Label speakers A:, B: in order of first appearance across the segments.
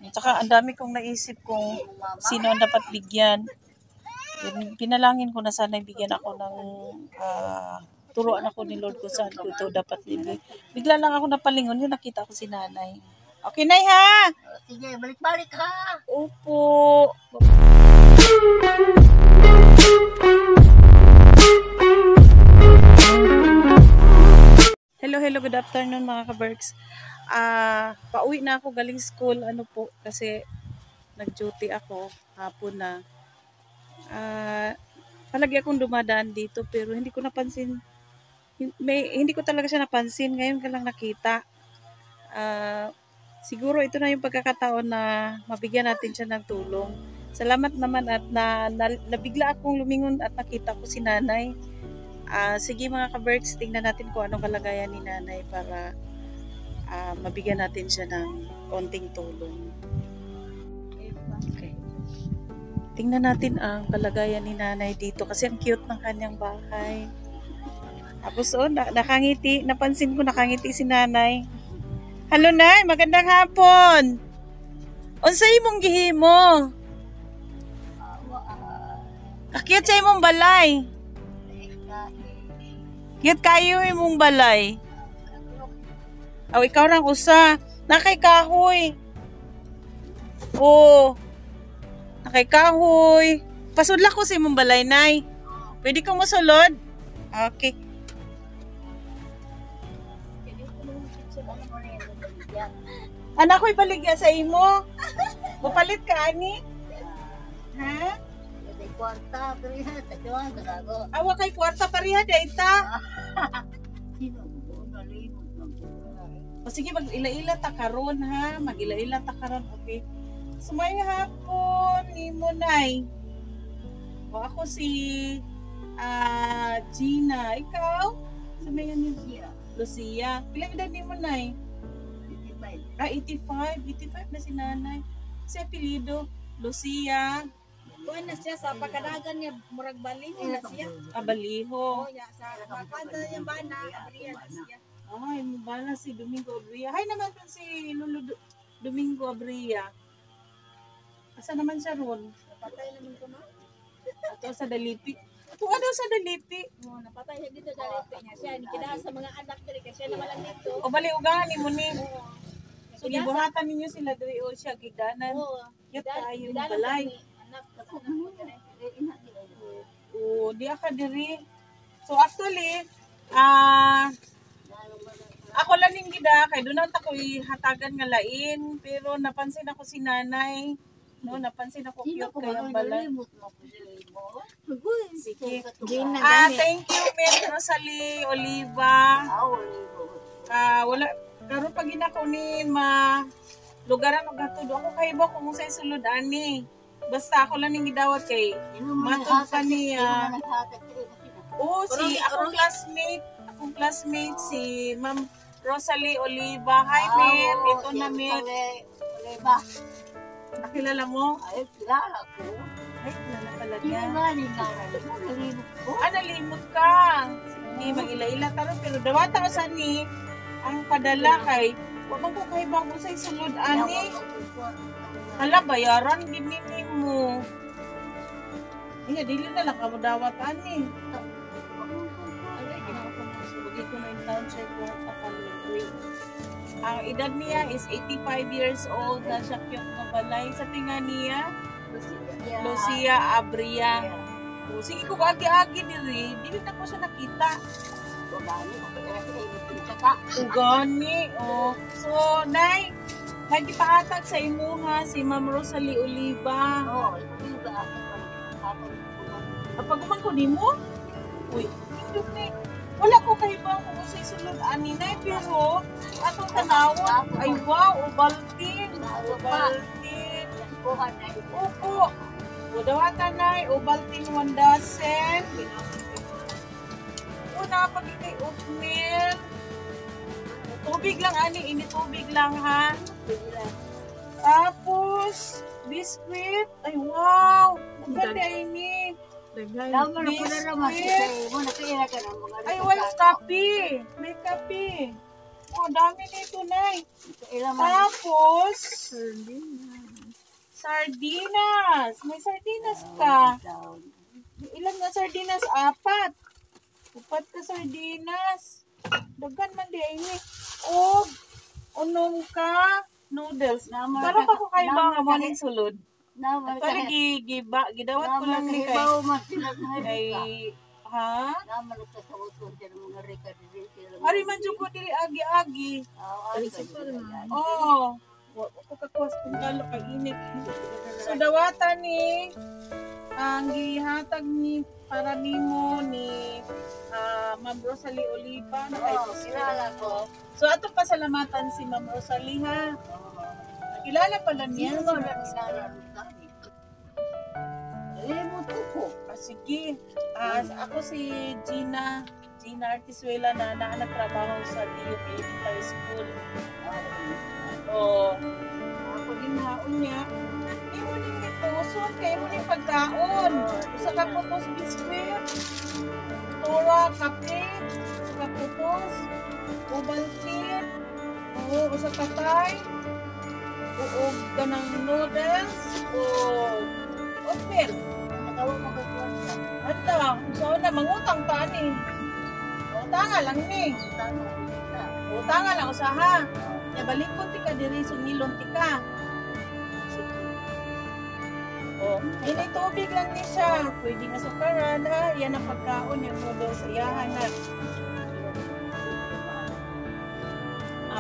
A: Tsaka ang dami kong naisip kung sino ang dapat bigyan. Pinalangin ko na sana bigyan ako ng turuan ako ni Lord kung saan ko ito dapat bigyan. Bigla lang ako napalingon yun, nakita ko si nanay. Okay, Nay, ha?
B: Sige, balik-balik ha.
A: Opo. Hello, good afternoon mga ka-Berks. Pauwi na ako galing school, kasi nag-duty ako hapon na. Palagi akong dumadaan dito pero hindi ko napansin. Hindi ko talaga siya napansin. Ngayon ka lang nakita. Siguro ito na yung pagkakataon na mabigyan natin siya ng tulong. Salamat naman at nabigla akong lumingon at nakita ko si nanay. Sige mga ka-Berks, tingnan natin kung anong kalagayan ni nanay para mabigyan natin siya ng konting tulong. Okay. Tingnan natin ang kalagayan ni nanay dito kasi ang cute ng kanyang bahay. Tapos nakangiti, napansin ko nakangiti si nanay. Hello Nay, magandang hapon. Unsay imong gihimo? Cute sa imong balay. Cute kayo imong balay. Ikaw rang usa. Nakay kahoy. Nakay kahoy. Pasudla ko sa imong balay, Nay. Pwede kang masulod? Okay. Anak ko'y baligya sa imo. Mapalit ka, ani? Ha?
B: Kwarta, pariha, tatuan, tagago.
A: Awa kay kwarta pariha, dayta. Sige, mag-ila-ila ta karon ha. Mag-ila-ila ta karon, okay? Sumayong hapon, ni mo, Nay. Ako si Gina. Ikaw? Sumayong ni Lucia. Pilang edad ni mo, Nay? 85. 85 na si nanay. Si apelido, Lucia.
C: Kuan na siya sa pagkadagan niya, murag baliho na siya.
A: Baliho.
C: Sa pagkanta niya bana, abriya na siya.
A: Ay, bala si Domingo Abria. Hay naman po si Lolo Domingo Abria. Asa naman siya ron?
C: Napatay naman ko na.
A: Ato sa Dalipi. Kung ano sa Dalipi?
C: Napatay siya dito sa Dalipi niya. Siya, nikidahan sa mga anak diri kasi siya naman lang dito.
A: O bali ugahan ni mo ni. So gibuhatan ninyo sila diri o siya gidanan. Yut kayo balay. Di ka diri. So actually, ako lang ning gida kay doon ta ko ihatagan nga lain pero napansin ako si nanay. No, napansin ako cute kay ang balay. Sige. Thank you, Miss Rosalie Oliva. Wala karon pag ginakunin lugaran og hatod ako kay ba kung say sulod ani. Basta ako lang ning gidawat kay matud pa niya. Si akong classmate si Ma'am Rosalie Oliva. Hi, Mir. Ito na, Mir.
B: Oliva.
A: Nakilala mo?
B: Ay, kilala ko.
A: Ay, kilala pala niya. Nalimot ka. Sige, mag-ila-ila taron. Pero dawata ko saan ni ang padala kay wabang ko kay bago sa isulod, ani. Hala, bayaran, gininin mo. Dili na lang ka mo dawat, ani. Ko na yung town siya ko ang edad niya is 85 years old na siya cute na balay sa tinga niya Lucia Abria. Sige ko agi-agi diri dili na ko siya nakita ugani. So nay may gipahatag sa imuha si Ma'am Rosalie Oliva. Kapag umang ko nimo wala ko kay ba kung sa isulod ani nay pero atong tanawon ay wow Ovaltine. Opo. Dawatan nay Ovaltine 1 dozen. Una pag kay oatmeal. Tubig lang ani, ini tubig lang ha. Tapos biscuit. Ay wow. Maganda ini. Ay, walang kape. May kape. Dami nito, Nay. Tapos, Sardinas. May sardinas ka. Ilan na sardinas? 4. 4 ka sardinas. Dagan man di ini. O, unong ka noodles. Pero pa ko kayo ba nga morning sulod? Pero gidawat ko lang ni kay. Ay, ha? Ari man jud ko dili agi-agi. Oh. Ako kakwas kung galo kay init. So dawatan ni ang gihatag ni para nimo ni Ma'am Rosalie Oliva na kay kilala ko. So ato pasalamatan si Ma'am Rosalie ha. Kilala pala niya. Sige. Ako si Gina Artisuela na nagtrabaho sa DUP Elementary School. Oh, ako din haon niya. Imo din ni puson, kaya mo din pagkaon. Usa ka pupos biskwit, tura, kape, usa ka pupos, Ovaltine, usa ka tay, uog ka ng noodles, o oatmeal. Ata, so na mangutang ta ni. Utanga lang ni. Utanga lang usaha. Ya balik ko ti ka diri sumilon ti ka. Oh, ini tubig lang ni siya. Pwede nga sukaran ha. Yan ang pagkaon yung noodles sa iyahan ha.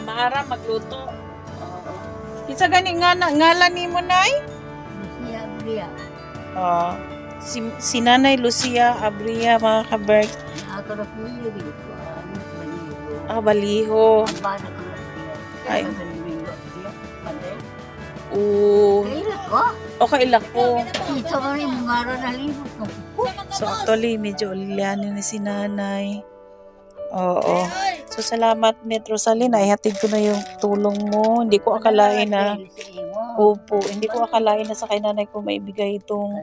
A: Maara magluto. Isa gani nga ngalan nimo nay?
B: Lucia Abria.
A: Si Nanay Lucia Abria mga kabert.
B: Ako na puyo dito.
A: Baliho.
B: Ang bana ko na siya.
A: Ay.
B: Kailan ko?
A: O kaila ko.
B: Ito ka rin, mara na libo ko.
A: So actually, medyo ulilanin ni si Nanay. Oo. So salamat, Metro Salin. Ihatid ko na yung tulong mo. Hindi ko akalain na. Opo, hindi ko akalain na sa kay Nanay ko maibigay itong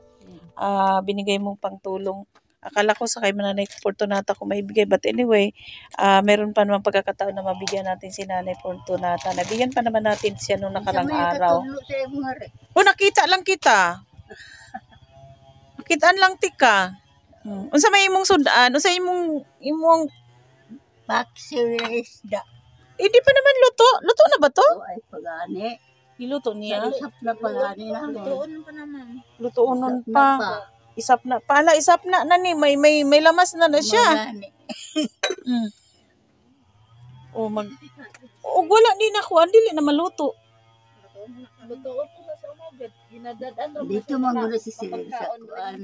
A: binigay mong pangtulong. Akala ko sa kay Nanay Fortunata ko maibigay. But anyway, meron pa naman pagkakataon na mabigyan natin si Nanay Fortunata. Nabigyan pa naman natin siya nung nakarang araw. O, nakita lang kita. Nakitaan lang tika. Unsa may imong sudan? Unsa imong
B: Paksiw na isda.
A: di pa naman luto. Luto na ba to?
B: Ay, pagani.
A: Niluto niya.
B: Isap na pagani na.
C: Lutoon pa naman.
A: Lutuunon pa. Isap na. Pala, isap na ni. May lamas na siya. Wala din ako. Andili na maluto.
C: Lutoon po sa umagad. Ginadadaan ro.
B: Dito manggulo si Sila sa kuan.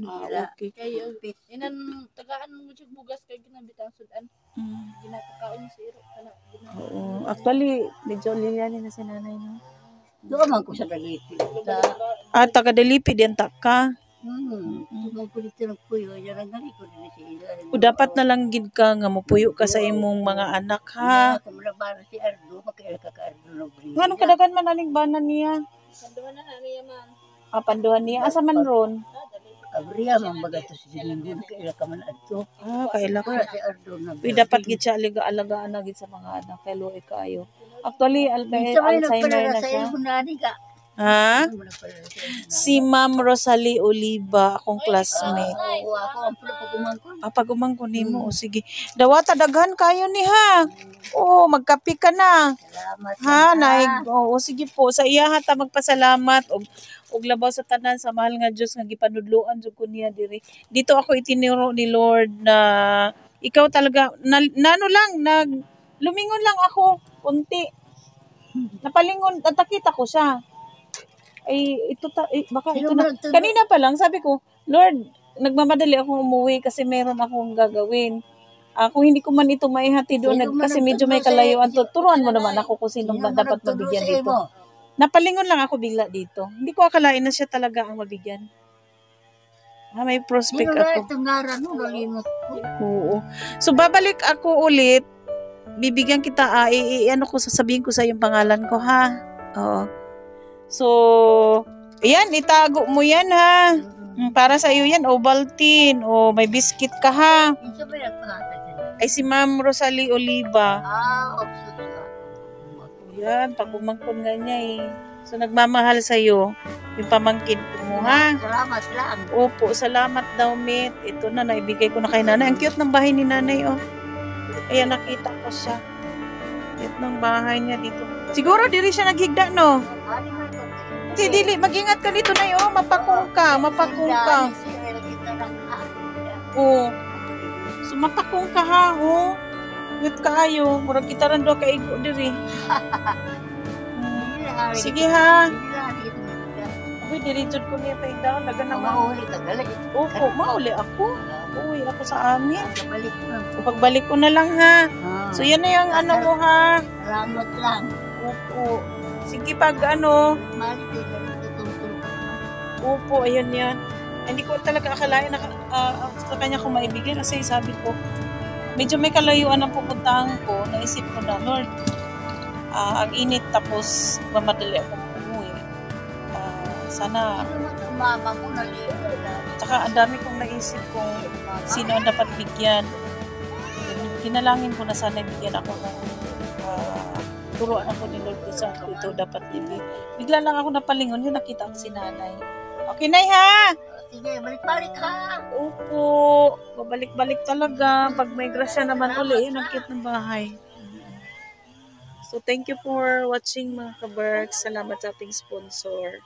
A: Okay.
C: Kayo, inan tagaan mo siya bugas kay ginabitang sudan. Ginatakaon si Iro.
A: Oo. Actually, medyo lilianin na si Nanay, no?
B: Doon man ko sa Dalipi.
A: Taga Dalipi din ka.
B: Tumang ko dito ng puyo. Yan ang gali ko din si Ila.
A: O dapat na lang gid ka nga mopuyo ka sa imong mga anak, ha?
B: Kung malabara si Ardo, makaila ka Ardo ng brinda.
A: Nganong kadagan man aning banan niya?
C: Sanduan na niya man.
A: Panduhan niya. Asa man ron?
B: Abria man baga to si Domingo. Makaila ka man adto.
A: Kaila ko.
B: Wala si Ardo na.
A: Uy, dapat gid siya alagaan na gid sa mga anak. Kay luoy kaayo. Actually, Alzheimer na siya. Ha? Si Ma'am Rosalie Oliva, akong classmate.
B: Oo, ako ang pagumangkon.
A: Pagumangkon nimo. O sige. Dawata daghan kayo ni ha. Oo, magkape ka na.
B: Salamat.
A: Ha, naig. Oo, sige po. Sa iya ta magpasalamat og labaw sa tanan sa mahal nga Dios nga gipanudloan jud ko niya diri. Dito ako itinuro ni Lord na ikaw talaga nano lang lumingon lang ako kunti. Napalingon natakita ko siya. Ay baka ito na. Kanina pa lang sabi ko, Lord, nagmamadali akong umuwi kasi meron akong gagawin. Kung hindi ko man ito maihati doon kasi medyo may kalayuan, turuan mo naman ako kung sino ba dapat mabigyan dito. Napalingon lang ako bigla dito. Hindi ko akalain na siya talaga ang mabigyan. May prospect ako. Oo. So babalik ako ulit. Bibigyan kita, ano ko, sasabihin ko sa yung pangalan ko, ha? Oo. So, ayan, itago mo yan, ha? Para sa iyo yan, Ovaltine. O, may biscuit ka, ha? Ay, si Ma'am Rosalie Oliva. Yan, pag umangkon nga niya, eh. So, nagmamahal sa'yo. Yung pamangkin ko mo, ha?
B: Salamat lang.
A: Opo, salamat daw, Mit. Ito na, naibigay ko na kay nanay. Ang cute ng bahay ni nanay, oh. Ayan, nakita ko siya. Cute ng bahay niya dito. Siguro, dili siya naghigda, no? Kasi dili, mag-ingat ka dito na, oh. Mapakong ka, mapakong ka. Oo. So, mapakong ka, ha, oh. Cute kaayo. Murag kita rin doon kaigo diri. Sige, ha. Uy, diritod ko niya pa down. Laga naman.
B: Mauli ka galit.
A: Opo, mauli ako. Uy, ako sa amin.
B: Balik mo.
A: Pagbalik ko na lang, ha. So, yan na yung ano mo, ha.
B: Salamat lang.
A: Opo. Sige, pag ano.
B: Mali din. Tutulog ka naman.
A: Opo, ayun yan. Hindi ko talaga akalain na sa kanya ko maibigay kasi sabi ko, medyo may kalayuan ang pupuntahan ko. Naisip ko na, Lord, ang init tapos mamadali akong umuwi. Sana,
B: Mama mo na liyo.
A: tsaka ang dami kong naisip kung sino ang dapat bigyan. Kinalangin ko na sana bigyan ako ng turuan ako ni Lord sa ito dapat bigyan. Bigla lang ako napalingon yun, nakita ko si nanay. Okay, Nay, ha?
B: Sige, balik-balik ha.
A: Opo, babalik-balik talaga. Pag may grasya naman uli, yun ang cute ng bahay. So, thank you for watching mga ka-Berks. Salamat sa ating sponsor.